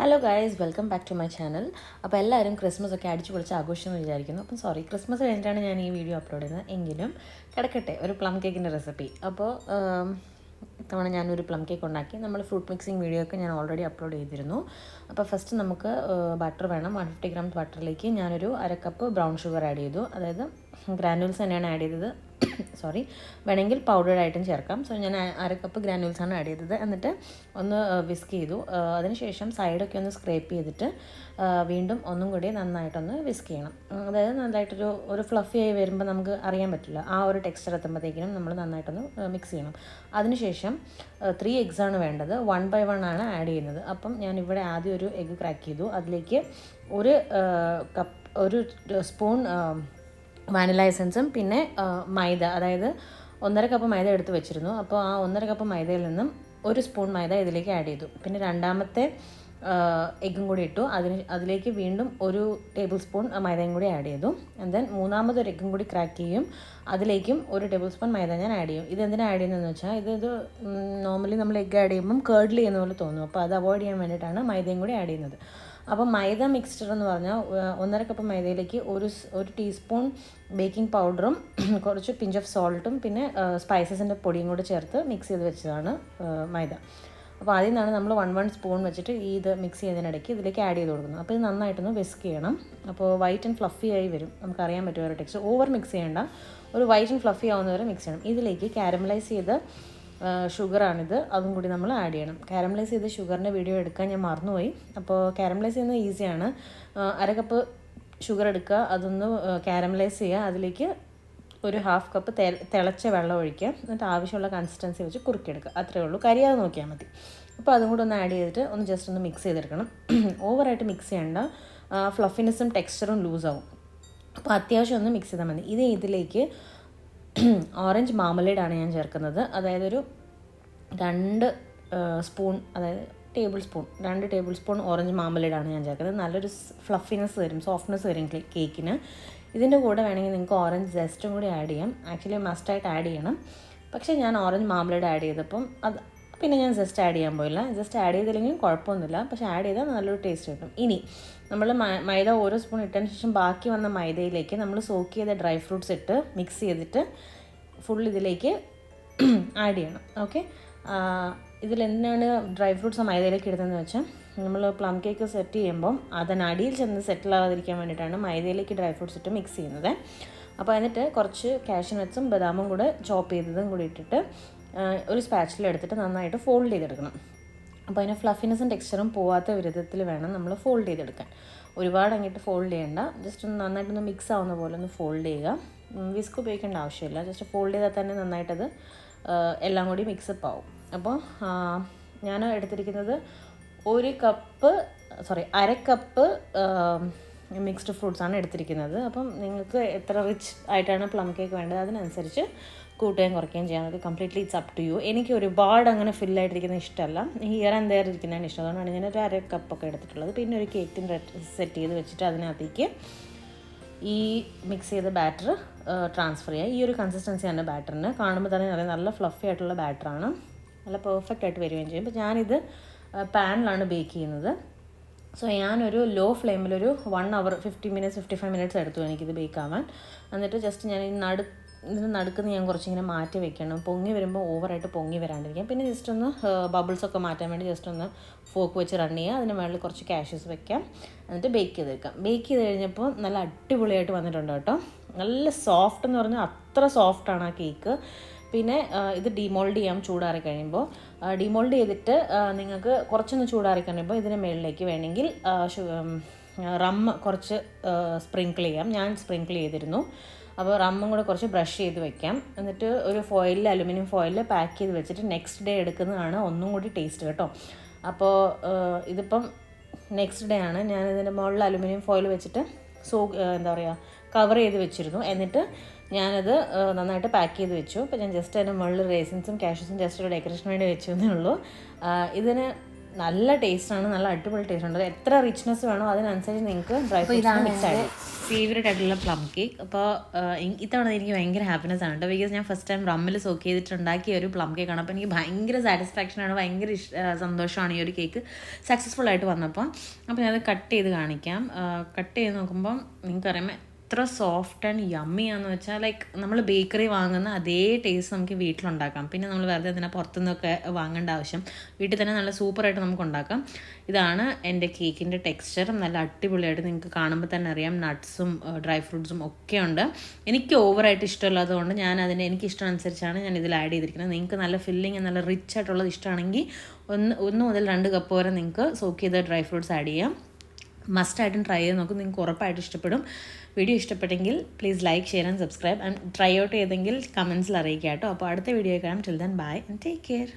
Hello guys, welcome back to my channel. അപ്പോൾ എല്ലാവരും Christmas ഒക്കെ അടിച്ചു പൊളിച്ച് ആഘോഷിച്ചെന്ന് വിചാരിക്കുന്നു. അപ്പം സോറി, ക്രിസ്മസ് കഴിഞ്ഞിട്ടാണ് ഞാൻ ഈ വീഡിയോ അപ്ലോഡ് ചെയ്യുന്നത്. എങ്കിലും കിടക്കട്ടെ ഒരു പ്ലം കേക്കിൻ്റെ റെസിപ്പി. അപ്പോൾ ഇത്തവണ ഞാനൊരു പ്ലം കേക്ക് ഉണ്ടാക്കി. നമ്മൾ ഫ്രൂട്ട് മിക്സിങ് വീഡിയോ ഒക്കെ ഞാൻ ഓൾറെഡി അപ്ലോഡ് ചെയ്തിരുന്നു. അപ്പോൾ ഫസ്റ്റ് നമുക്ക് ബട്ടർ വേണം. 150 ഗ്രാം ബട്ടറിലേക്ക് ഞാനൊരു അര കപ്പ് ബ്രൗൺ ഷുഗർ ആഡ് ചെയ്തു. അതായത് ഗ്രാനുവൽസ് തന്നെയാണ് ആഡ് ചെയ്തത്. സോറി, വേണമെങ്കിൽ പൗഡേർഡ് ആയിട്ടും ചേർക്കാം. സോ ഞാൻ അര കപ്പ് ഗ്രാനുവൽസാണ് ആഡ് ചെയ്തത്. എന്നിട്ട് ഒന്ന് വിസ്ക് ചെയ്തു. അതിനുശേഷം സൈഡൊക്കെ ഒന്ന് സ്ക്രേപ്പ് ചെയ്തിട്ട് വീണ്ടും ഒന്നും കൂടി നന്നായിട്ടൊന്ന് വിസ്ക് ചെയ്യണം. അതായത് നന്നായിട്ടൊരു ഫ്ലഫി ആയി വരുമ്പോൾ നമുക്ക് അറിയാൻ പറ്റില്ല. ആ ഒരു ടെക്സ്ചർ എത്തുമ്പോഴത്തേക്കിനും നമ്മൾ നന്നായിട്ടൊന്ന് മിക്സ് ചെയ്യണം. അതിനുശേഷം 3 എഗ്സാണ് വേണ്ടത്. 1 by 1 ആണ് ആഡ് ചെയ്യുന്നത്. അപ്പം ഞാനിവിടെ ആദ്യം ഒരു എഗ്ഗ് ക്രാക്ക് ചെയ്തു. അതിലേക്ക് ഒരു സ്പൂൺ വാനില എസൻസും പിന്നെ മൈദ, അതായത് 1.5 കപ്പ് മൈദ എടുത്ത് വെച്ചിരുന്നു. അപ്പോൾ ആ 1.5 കപ്പ് മൈദയിൽ നിന്നും ഒരു സ്പൂൺ മൈദ ഇതിലേക്ക് ആഡ് ചെയ്തു. പിന്നെ രണ്ടാമത്തെ എഗ്ഗും കൂടി ഇട്ടു. അതിലേക്ക് വീണ്ടും ഒരു ടേബിൾ സ്പൂൺ മൈദയും കൂടി ആഡ് ചെയ്തു. ആൻഡ് ദെൻ മൂന്നാമതൊരു എഗ്ഗും കൂടി ക്രാക്ക് ചെയ്യും. അതിലേക്കും ഒരു ടേബിൾ സ്പൂൺ മൈദ ഞാൻ ആഡ് ചെയ്യും. ഇതെന്തിനാണ് ആഡ് ചെയ്യുന്നതെന്ന് വെച്ചാൽ ഇത് നോർമലി നമ്മൾ എഗ്ഗ് ആഡ് ചെയ്യുമ്പം കേർഡിൽ ചെയ്യുന്ന പോലെ തോന്നും. അപ്പോൾ അത് അവോയ്ഡ് ചെയ്യാൻ വേണ്ടിയിട്ടാണ് മൈദയും കൂടി ആഡ് ചെയ്യുന്നത്. അപ്പോൾ മൈദ മിക്സ്ചർ എന്ന് പറഞ്ഞാൽ 1.5 കപ്പ് മൈദയിലേക്ക് ഒരു ടീസ്പൂൺ ബേക്കിംഗ് പൗഡറും കുറച്ച് പിഞ്ച് ഓഫ് സോൾട്ടും പിന്നെ സ്പൈസസിൻ്റെ പൊടിയും കൂടി ചേർത്ത് മിക്സ് ചെയ്ത് വെച്ചതാണ് മൈദ. അപ്പോൾ അതിൽ നിന്നാണ് നമ്മൾ 1 സ്പൂൺ വെച്ചിട്ട് ഇത് മിക്സ് ചെയ്തതിനിടയ്ക്ക് ഇതിലേക്ക് ആഡ് ചെയ്ത് കൊടുക്കുന്നത്. അപ്പോൾ ഇത് നന്നായിട്ടൊന്ന് വിസ്ക് ചെയ്യണം. അപ്പോൾ വൈറ്റ് ആൻഡ് ഫ്ലഫി ആയി വരും. നമുക്കറിയാൻ പറ്റും ഒരു ടെക്സ്ചർ. ഓവർ മിക്സ് ചെയ്യേണ്ട, ഒരു വൈറ്റ് ആൻഡ് ഫ്ലഫി ആവുന്നവരെ മിക്സ് ചെയ്യണം. ഇതിലേക്ക് കാരമലൈസ് ചെയ്ത് ഷുഗറാണിത്, അതും കൂടി നമ്മൾ ആഡ് ചെയ്യണം. കാരമലൈസ് ചെയ്ത് ഷുഗറിൻ്റെ വീഡിയോ എടുക്കാൻ ഞാൻ മറന്നുപോയി. അപ്പോൾ കാരമലൈസ് ചെയ്യുന്നത് ഈസിയാണ്. അര കപ്പ് ഷുഗർ എടുക്കുക, അതൊന്ന് കാരമലൈസ് ചെയ്യുക. അതിലേക്ക് ഒരു 1/2 കപ്പ് തിളച്ച വെള്ളം ഒഴിക്കുക. എന്നിട്ട് ആവശ്യമുള്ള കൺസിസ്റ്റൻസി വെച്ച് കുറുക്കിയെടുക്കുക. അത്രയേ ഉള്ളൂ. കരിയാതെ നോക്കിയാൽ മതി. അപ്പോൾ അതും കൂടി ഒന്ന് ആഡ് ചെയ്തിട്ട് ഒന്ന് ജസ്റ്റ് ഒന്ന് മിക്സ് ചെയ്തെടുക്കണം. ഓവറായിട്ട് മിക്സ് ചെയ്യേണ്ട, ഫ്ലഫിനെസ്സും ടെക്സ്ചറും ലൂസാവും. അപ്പോൾ അത്യാവശ്യം ഒന്ന് മിക്സ് ചെയ്താൽ മതി. ഇതിലേക്ക് ഓറഞ്ച് മാമലേഡാണ് ഞാൻ ചേർക്കുന്നത്. അതായത് ഒരു 2 സ്പൂൺ, അതായത് രണ്ട് ടേബിൾ സ്പൂൺ ഓറഞ്ച് മാമലേഡാണ് ഞാൻ ചേർക്കുന്നത്. നല്ലൊരു ഫ്ലഫിനെസ് വരും, സോഫ്റ്റ്നെസ് വരും കേക്കിന്. ഇതിൻ്റെ കൂടെ വേണമെങ്കിൽ നിങ്ങൾക്ക് ഓറഞ്ച് ജസ്റ്റും കൂടി ആഡ് ചെയ്യാം. ആക്ച്വലി മസ്റ്റായിട്ട് ആഡ് ചെയ്യണം. പക്ഷേ ഞാൻ ഓറഞ്ച് മാമലേഡ് ആഡ് ചെയ്തപ്പം പിന്നെ ഞാൻ ജസ്റ്റ് ആഡ് ചെയ്യാൻ പോയില്ല. ജസ്റ്റ് ആഡ് ചെയ്തില്ലെങ്കിലും കുഴപ്പമൊന്നുമില്ല, പക്ഷേ ആഡ് ചെയ്താൽ നല്ലൊരു ടേസ്റ്റ് കിട്ടും. ഇനി നമ്മൾ മൈദ ഓരോ സ്പൂൺ ഇട്ടതിന് ശേഷം ബാക്കി വന്ന മൈദയിലേക്ക് നമ്മൾ സോക്ക് ചെയ്ത ഡ്രൈ ഫ്രൂട്ട്സ് ഇട്ട് മിക്സ് ചെയ്തിട്ട് ഫുൾ ഇതിലേക്ക് ആഡ് ചെയ്യണം. ഓക്കെ, ഇതിലെന്തിനാണ് ഡ്രൈ ഫ്രൂട്ട്സ് മൈദയിലേക്ക് ഇടുന്നതെന്ന് വെച്ചാൽ നമ്മൾ പ്ലം കേക്ക് സെറ്റ് ചെയ്യുമ്പം അതിനടിയിൽ ചെന്ന് സെറ്റിൽ ആവാതിരിക്കാൻ വേണ്ടിയിട്ടാണ് മൈദയിലേക്ക് ഡ്രൈ ഫ്രൂട്ട്സ് ഇട്ട് മിക്സ് ചെയ്യുന്നത്. അപ്പോൾ എന്നിട്ട് കുറച്ച് കാഷ്യൂ നട്ട്സും ബദാമും കൂടെ ചോപ്പ് ചെയ്തതും കൂടി ഇട്ടിട്ട് ഒരു സ്പാച്ചിൽ എടുത്തിട്ട് നന്നായിട്ട് ഫോൾഡ് ചെയ്തെടുക്കണം. അപ്പോൾ അതിന് ഫ്ലഫിനെസ്സും ടെക്സ്ചറും പോവാത്ത വിധത്തിൽ വേണം നമ്മൾ ഫോൾഡ് ചെയ്തെടുക്കാൻ. ഒരുപാട് അങ്ങോട്ട് ഫോൾഡ് ചെയ്യേണ്ട, ജസ്റ്റ് ഒന്ന് നന്നായിട്ടൊന്ന് മിക്സ് ആവുന്ന പോലെ ഒന്ന് ഫോൾഡ് ചെയ്യുക. വിസ്ക് ഉപയോഗിക്കേണ്ട ആവശ്യമില്ല, ജസ്റ്റ് ഫോൾഡ് ചെയ്താൽ തന്നെ നന്നായിട്ടത് എല്ലാം കൂടി മിക്സപ്പ് ആവും. അപ്പോൾ ഞാൻ എടുത്തിരിക്കുന്നത് അര കപ്പ് മിക്സ്ഡ് ഫ്രൂട്ട്സാണ് എടുത്തിരിക്കുന്നത്. അപ്പം നിങ്ങൾക്ക് എത്ര റിച്ച് ആയിട്ടാണ് പ്ലം കേക്ക് വേണ്ടത് അതിനനുസരിച്ച് കൂട്ടുകയും കുറയ്ക്കുകയും ചെയ്യാൻ. അത് completely it's up to you. എനിക്ക് ഒരുപാട് അങ്ങനെ ഫില്ലായിട്ടിരിക്കുന്ന ഇഷ്ടമല്ല, ഹിയർ ആൻഡ് ദെയർ ഇരിക്കുന്നതാണ് ഇഷ്ടം. അതുകൊണ്ടാണ് ഞാൻ ഒരു അര കപ്പൊക്കെ എടുത്തിട്ടുള്ളത്. പിന്നെ ഒരു കേക്കിൻ്റെ സെറ്റ് ചെയ്ത് വെച്ചിട്ട് അതിനകത്തേക്ക് ഈ മിക്സ് ചെയ്ത ബാറ്റർ ട്രാൻസ്ഫർ ചെയ്യുക. ഈ ഒരു കൺസിസ്റ്റൻസിയാണ് ബാറ്ററിന്. കാണുമ്പോൾ തന്നെ നല്ല ഫ്ലഫി ആയിട്ടുള്ള ബാറ്ററാണ്, നല്ല പെർഫെക്റ്റ് ആയിട്ട് വരികയും ചെയ്യും. അപ്പോൾ ഞാനിത് പാനിലാണ് ബേക്ക് ചെയ്യുന്നത്. സോ ഞാനൊരു ലോ ഫ്ലെയിമിലൊരു 1 hour 55 മിനിറ്റ്സ് എടുത്തു എനിക്കിത് ബേക്ക് ആവാൻ. എന്നിട്ട് ജസ്റ്റ് ഞാൻ ഇതിന് നടുക്കുന്ന ഞാൻ കുറച്ചിങ്ങനെ മാറ്റി വെക്കണം. പൊങ്ങി വരുമ്പോൾ ഓവറായിട്ട് പൊങ്ങി വരാണ്ടിരിക്കാം. പിന്നെ ജസ്റ്റ് ഒന്ന് ബബിൾസൊക്കെ മാറ്റാൻ വേണ്ടി ജസ്റ്റ് ഒന്ന് ഫോക്ക് വെച്ച് റൺ ചെയ്യുക. അതിന് മുകളിൽ കുറച്ച് കാഷ്യൂസ് വെക്കാം. എന്നിട്ട് ബേക്ക് ചെയ്ത് വെക്കാം. ബേക്ക് ചെയ്ത് കഴിഞ്ഞപ്പോൾ നല്ല അടിപൊളിയായിട്ട് വന്നിട്ടുണ്ട് കേട്ടോ. നല്ല സോഫ്റ്റ് എന്ന് പറഞ്ഞാൽ അത്ര സോഫ്റ്റാണ് ആ കേക്ക്. പിന്നെ ഇത് ഡിമോൾഡ് ചെയ്യാം ചൂടാറി കഴിയുമ്പോൾ. ഡിമോൾഡ് ചെയ്തിട്ട് നിങ്ങൾക്ക് കുറച്ചൊന്ന് ചൂടാറി കഴിയുമ്പോൾ ഇതിന് മുകളിലേക്ക് വേണമെങ്കിൽ റമ്മ് കുറച്ച് സ്പ്രിങ്കിൾ ചെയ്യാം. ഞാൻ സ്പ്രിങ്കിൾ ചെയ്തിരുന്നു. അപ്പോൾ റമ്മും കൂടെ കുറച്ച് ബ്രഷ് ചെയ്ത് വെക്കാം. എന്നിട്ട് ഒരു അലുമിനിയം ഫോയിലിൽ പാക്ക് ചെയ്ത് വെച്ചിട്ട് നെക്സ്റ്റ് ഡേ എടുക്കുന്നതാണ് ഒന്നും കൂടി ടേസ്റ്റ് കേട്ടോ. അപ്പോൾ ഇതിപ്പം നെക്സ്റ്റ് ഡേ ആണ്. ഞാൻ ഇതിൻ്റെ മുകളിൽ അലുമിനിയം ഫോയിൽ വെച്ചിട്ട് കവർ ചെയ്ത് വെച്ചിരുന്നു. എന്നിട്ട് ഞാനത് നന്നായിട്ട് പാക്ക് ചെയ്ത് വെച്ചു. അപ്പോൾ ഞാൻ ജസ്റ്റ് അതിൻ്റെ മുകളിൽ റേസിൻസും കാഷ്യൂസും ജസ്റ്റ് ഒരു ഡെക്കറേഷന് വേണ്ടി വെച്ചതേ ഉള്ളൂ. ഇതിന് നല്ല ടേസ്റ്റാണ്, നല്ല അടിപൊളി ടേസ്റ്റ് ഉണ്ട്. എത്ര റിച്ച്നെസ് വേണോ അതിനനുസരിച്ച് നിങ്ങൾക്ക് ഡ്രൈ ഫ്രൂട്ട്സ് മിക്സ് ആയി. ഫേവറേറ്റ് ആയിട്ടുള്ള പ്ലം കേക്ക്. അപ്പോൾ ഇത്തവണ എനിക്ക് ഭയങ്കര ഹാപ്പിനെസ് ആണ് കേട്ടോ. ബിക്കോസ് ഞാൻ ഫസ്റ്റ് ടൈം റമ്മിൽ സോക്ക് ചെയ്തിട്ടുണ്ടാക്കിയ ഒരു പ്ലം കേക്കാണ്. അപ്പോൾ എനിക്ക് ഭയങ്കര സാറ്റിസ്ഫാക്ഷനാണ്, ഭയങ്കര സന്തോഷമാണ് ഈ ഒരു കേക്ക് സക്സസ്ഫുൾ ആയിട്ട് വന്നപ്പോൾ. അപ്പോൾ ഞാനത് കട്ട് ചെയ്ത് കാണിക്കാം. കട്ട് ചെയ്ത് നോക്കുമ്പം നിങ്ങൾക്കറിയാം എത്ര സോഫ്റ്റ് ആൻഡ് യമ്മിയാണെന്ന് വെച്ചാൽ ലൈക്ക് നമ്മൾ ബേക്കറി വാങ്ങുന്ന അതേ ടേസ്റ്റ് നമുക്ക് വീട്ടിലുണ്ടാക്കാം. പിന്നെ നമ്മൾ വെറുതെ അതിനെ പുറത്തുനിന്നൊക്കെ വാങ്ങേണ്ട ആവശ്യം, വീട്ടിൽ തന്നെ നല്ല സൂപ്പറായിട്ട് നമുക്ക് ഉണ്ടാക്കാം. ഇതാണ് എൻ്റെ കേക്കിൻ്റെ ടെക്സ്ചർ. നല്ല അടിപൊളിയായിട്ട് നിങ്ങൾക്ക് കാണുമ്പോൾ തന്നെ അറിയാം, നട്ട്സും ഡ്രൈ ഫ്രൂട്ട്സും ഒക്കെ ഉണ്ട്. എനിക്ക് ഓവറായിട്ട് ഇഷ്ടമില്ലാത്തതുകൊണ്ട് ഞാൻ അതിന് എനിക്കിഷ്ടം അനുസരിച്ചാണ് ഞാൻ ഇതിൽ ആഡ് ചെയ്തിരിക്കുന്നത്. നിങ്ങൾക്ക് നല്ല ഫില്ലിങ് നല്ല റിച്ച് ആയിട്ടുള്ളത് ഇഷ്ടമാണെങ്കിൽ 1 മുതൽ 2 കപ്പ് വരെ നിങ്ങൾക്ക് സോക്ക് ചെയ്ത ഡ്രൈ ഫ്രൂട്ട്സ് ആഡ് ചെയ്യാം. മസ്റ്റായിട്ടും ട്രൈ ചെയ്ത് നോക്കും, നിങ്ങൾക്ക് ഉറപ്പായിട്ട് ഇഷ്ടപ്പെടും. വീഡിയോ ഇഷ്ടപ്പെട്ടെങ്കിൽ please like, share and subscribe. And try out ചെയ്തെങ്കിൽ കമൻസിൽ അറിയിക്കാം കേട്ടോ. അപ്പോൾ അടുത്ത വീഡിയോ കാണാം. Till then bye and take care.